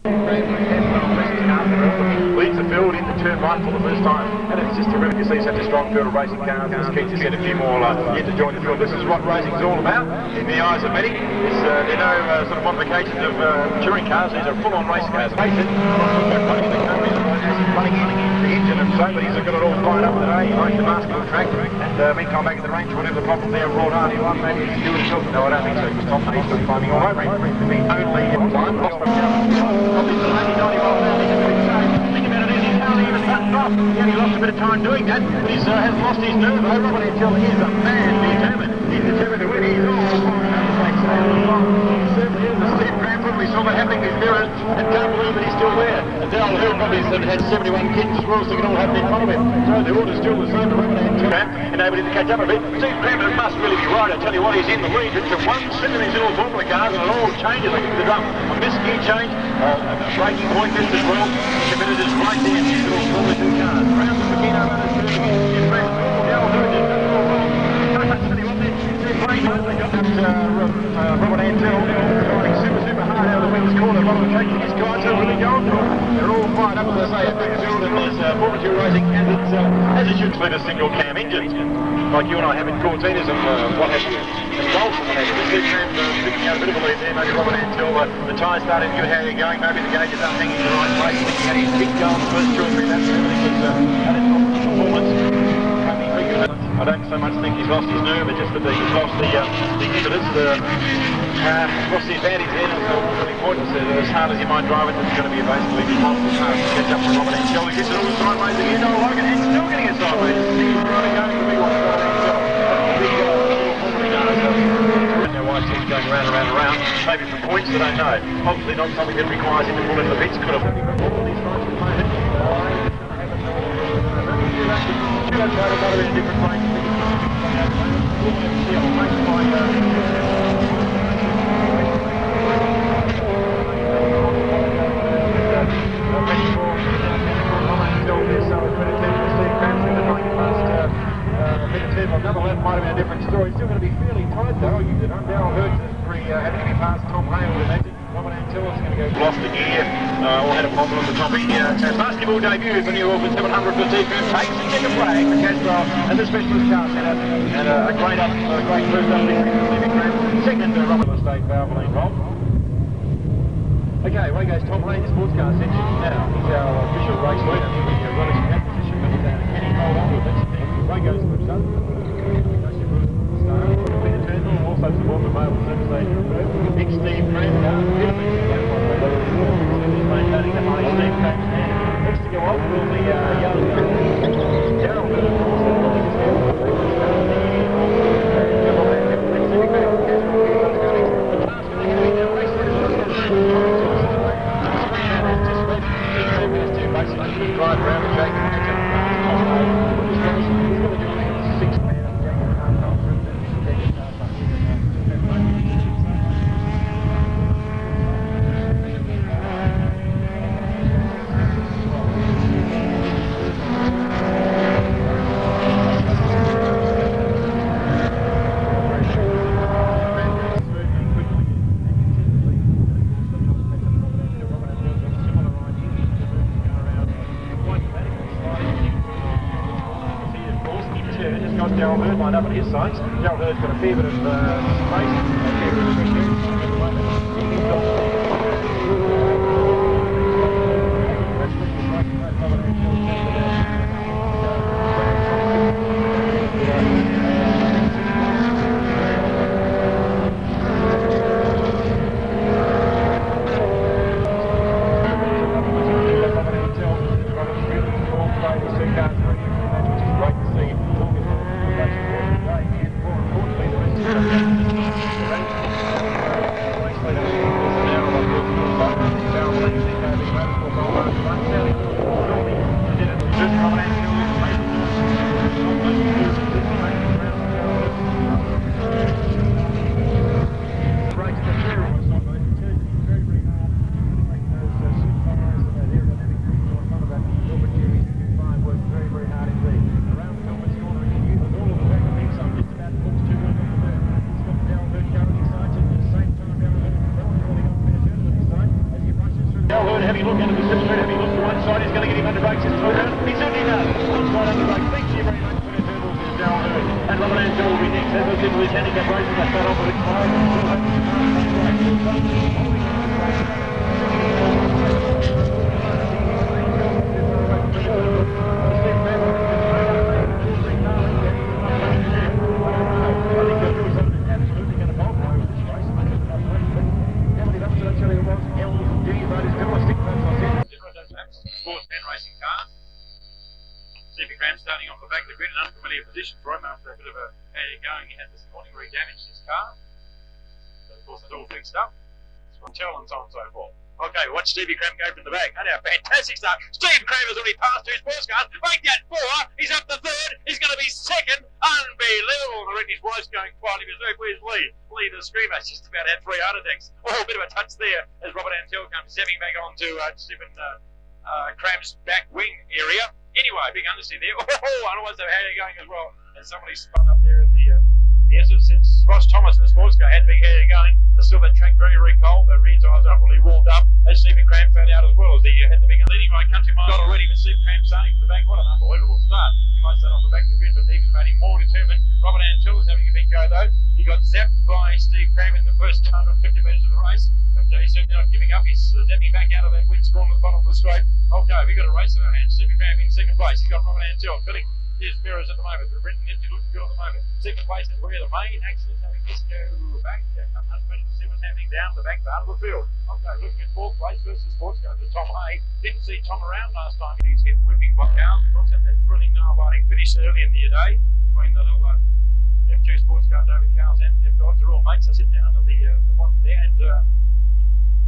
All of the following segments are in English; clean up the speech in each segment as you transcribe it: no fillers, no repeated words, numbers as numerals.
Leads the field into turn right for the first time, and it's just terrific to see such a strong field of racing cars. It's keen to get a few more in to join the field. This is what racing's all about in the eyes of many. There are no sort of modifications of touring cars. These are full-on race cars. Running the engine and so, but he's got it all fired up today. He likes the Baskerville track, and meantime back at the range, whatever the problem there brought on, maybe he can do it himself. No, I don't think so, because Tom Hayes still climbing all over him. The only time lost from he lost a bit of time doing that, but he has lost his nerve over it until he is a man determined. He's determined to win. He's all certainly is a steep ramble. We saw that happening with mirrors, and can't believe that he's still there. And Darryl Hill probably had 71 kids as well, so they can all happen in front of him. So the order's still the same. And able to catch up a bit. Steve Crampton must really be right. I tell you what, he's in the lead. It's a one slip in these little Formula cars, and it all changes. Like the drum, a missed gear change, a braking point missed as well. The competitors right there in these little Formula 2 cars. Round the Pagino runners through the Robert Antel driving super hard out of the wings corner. Robert taking his guys are really going for it. They're all fired up, as I say, at Baskerville, and there's Formula 2 racing, and it's as it should be a single cam engine, like you and I have in Cortinas and what have you, and Golf and what have you. This is picking out a bit of a lead there. Maybe Robert Antel, the tyres starting to get how you're going. Maybe the gauges aren't hanging in the right place. Looking at his big goal the first 2 or 3 laps, everything was at its top performance. I don't so much think he's lost his nerve, but just that he's lost the impetus, lost the advantage there. It's really important. So as hard as you might drive it, it's going to be basically impossible to catch up with Robert Antel. He gets it all sideways again. I like it, and still getting it sideways. He's really going to be one Robert Antel. Why he's going around, maybe for points, I don't know. Obviously not something that requires him to pull into the pits. Could have all these rights at the moment. Different race. Another lap might have been a different story. Still going to be fairly tight though. Darryl Hurd is having to be past Tom Hay, I would imagine. Robert Antel is going to go. Lost the gear, or had a problem on the topic. Basketball debut for New Auckland 700 for Steve Crampton. Takes a second flag for Caswell and the Specialist Car Centre. And a great first up victory for Steve Crampton. Second, Robert the State Valvoline Bolt. Okay, away goes Tom Hay, the sports car section now. He's our official race leader. The runners in that position, but can he hold on to it? That's the thing. Away goes the Brooks Up. Also support the male service station. Big Steve Crampton. Maintaining the high Steve Crampton. Next to go off will be young Darryl Hill, of course. Drive around the track and catch up. Darryl Hurd lined up at his sides. Darryl Hurd's got a fair bit of having a look into the slipstream, having a look to one side. He's going to get him under brakes this time around. He certainly does. One side under brakes. Thank you very much for the turtles. There's Darryl Hurd. And Robert Ansell will be next. As I said, with his handicap racing, they start off with starting off the back of the grid, an unfamiliar position for him after a bit of a going he had this morning where he damaged his car. But of course it's all fixed up. It's from Tell and so on and so forth. Okay, watch Stevie Cram go from the back. And a fantastic start. Steve Cram has already passed two sports cars. Make that 4. He's up to 3rd. He's going to be 2nd. Unbelievable. The Redney's wife's going quietly. Where's Lee? Lee the screamer. Just about had 3 heart attacks. Oh, a bit of a touch there as Robert Ansell comes stepping back onto Stephen Cram's back wing area. Anyway, big understeer there. Oh, otherwise they're going as well. And somebody spun up there in the since Ross Thomas in the sports car had big hair going. There's still that track very, very cold. The rear tyres aren't really warmed up. As Stephen Cram found out as well as he had the big leading right country mile already with Steve Cram starting from the back. What an unbelievable start. He might start off the back of the grid, but even made him more determined. Robert Ansell is having a big go though. He got zapped by Steve Cram in the first 150 metres of the race. But he's certainly not giving up. He's zapping back out of that windscreen at the bottom of the straight. Okay, we've got a race in our hands. Stephen Cram in 2nd place. He's got Robert Ansell filling his mirrors at the moment. The Brenton Nifty looking good at the moment. 2nd place is where the main action is having this go back. To see what's happening down the back part of the field. Okay, looking at 4th place versus sports car to Tom Hay. Didn't see Tom around last time. He's hit whipping block out. Of course, had that thrilling nail-biting finish early in the day between the little F2 sports car, David Cowles and Jeff Dodge. They're all mates. I sit down at the bottom there and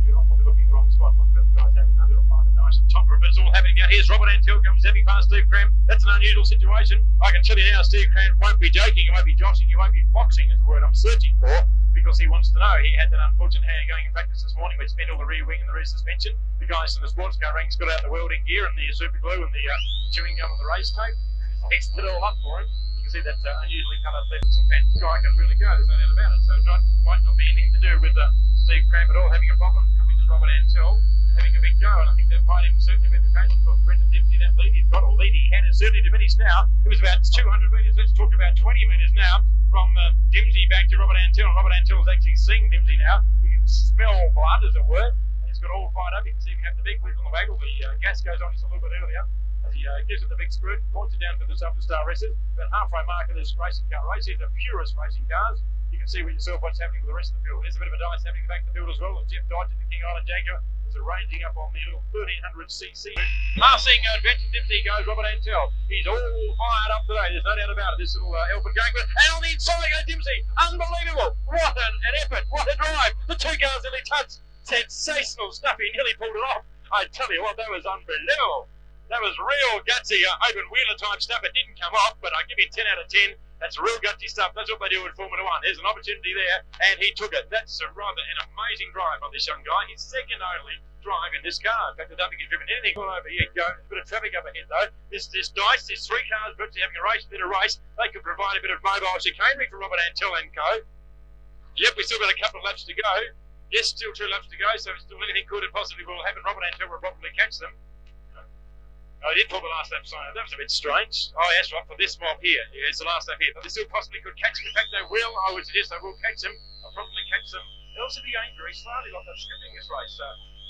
you're probably looking at the wrong spot. But the guys having a little fight at nice and top of it. It's all happening down here. Robert Ansell comes zapping past Steve Cram. That's an unusual situation. I can tell you now, Steve Cram won't be joking. He won't be joshing. He won't be boxing is the word I'm searching for. Because he wants to know. He had that unfortunate hand going in practice this morning, which spent all the rear wing and the rear suspension. The guys in the sports car ranks got out the welding gear and the super glue and the chewing gum and the race tape. Fixed it all up for him. You can see that unusually coloured left some fancy guy can really go. There's no doubt about it. So might not be anything to do with Steve Cram at all having a problem. Could be just Robert Ansell having a big go, and I think that might even certainly be the case because Brendan Dempsey, that lead he's got, or lead he had, is certainly diminished now. It was about 200 metres. Let's talk about 20 metres now. From Dempsey back to Robert Ansell, and Robert Ansell's actually seeing Dempsey now. You can smell blood, as it were. And he's got all fired up. You can see him have the big whip on the waggle. The gas goes on just a little bit earlier as he gives it the big screw, points it down to the Superstar racers. About halfway mark of this racing car race. These are purest racing cars. You can see with yourself what's happening with the rest of the field. There's a bit of a dice happening in the back of the field as well. As Jeff Dodge and the King Island Jaguar is ranging up on the little 1300cc. Passing Brenton Dempsey goes Robert Ansell. He's all fired up today. There's no doubt about it. This little Elfin Jaguar. And on the inside goes Dempsey. Unbelievable. What an effort. What a drive. The 2 cars nearly touched. Sensational stuff. He nearly pulled it off. I tell you what, that was unbelievable. That was real gutsy open wheeler type stuff. It didn't come off, but I give you 10 out of 10. That's real gutsy stuff. That's what they do in Formula 1. There's an opportunity there, and he took it. That's rather an amazing drive by this young guy. His second only drive in this car. In fact, I don't think he's driven anything all over here. There's a bit of traffic up ahead, though. This dice, there's 3 cars virtually having a bit of race. They could provide a bit of mobile chicanery for Robert Ansell and co. Yep, we've still got a couple of laps to go. Yes, still 2 laps to go, so still anything could and possibly will happen. Robert Ansell will probably catch them. I did pull the last lap sign. That was a bit strange. Oh, that's right, for this mob here. Yeah, it's the last lap here. But they still possibly could catch them. In fact, they will. I would suggest they will catch them. I'll probably catch them. They'll also be going very slowly, like they're skipping this race.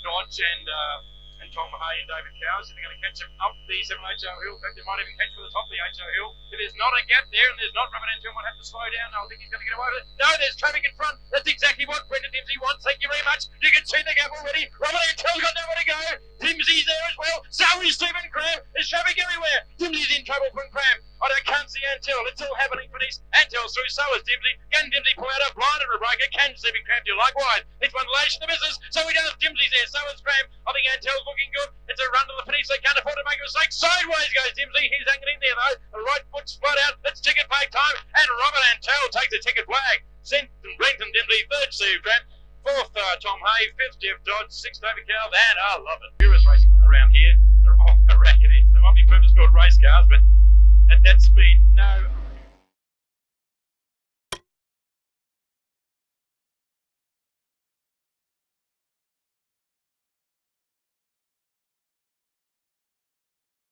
Dodge and Tom Hay and David Cowles, they're going to catch them up the 7HO hill. In fact, they might even catch them at the top of the HO hill. If there's not a gap there and there's not, Robert Ansell might have to slow down. I think he's going to get away with it. No, there's traffic in front. That's exactly what Brendan Dempsey wants. Thank you very much. You can see the gap already. Robert Ansell's got nowhere to go. Dempsey's there as well. So is Stephen Cram. There's traffic everywhere. Dempsey's in trouble from Cram. I can't see Ansell. It's all happening for this. Ansell's through, so is Dempsey. Can Dempsey pull out a blind and a breaker? Can Stephen Cram do likewise? It's one lash in the business. So he does. Dempsey's there, so is Cram. I think Ansell's looking good. It's a run to the finish. They can't afford to make a mistake. Sideways goes Dempsey. He's hanging in there, though. The right foot's flat out. It's ticket flag time. And Robert Ansell takes the ticket flag. Second, Brenton Dempsey. 3rd, Steve Cram. 4th, Tom Hay. 5th, Jeff Dodge. 6th, David Cowles. And I love it. Purist racing around here. They're all rackety. They might be purpose-built race cars, but at that speed, no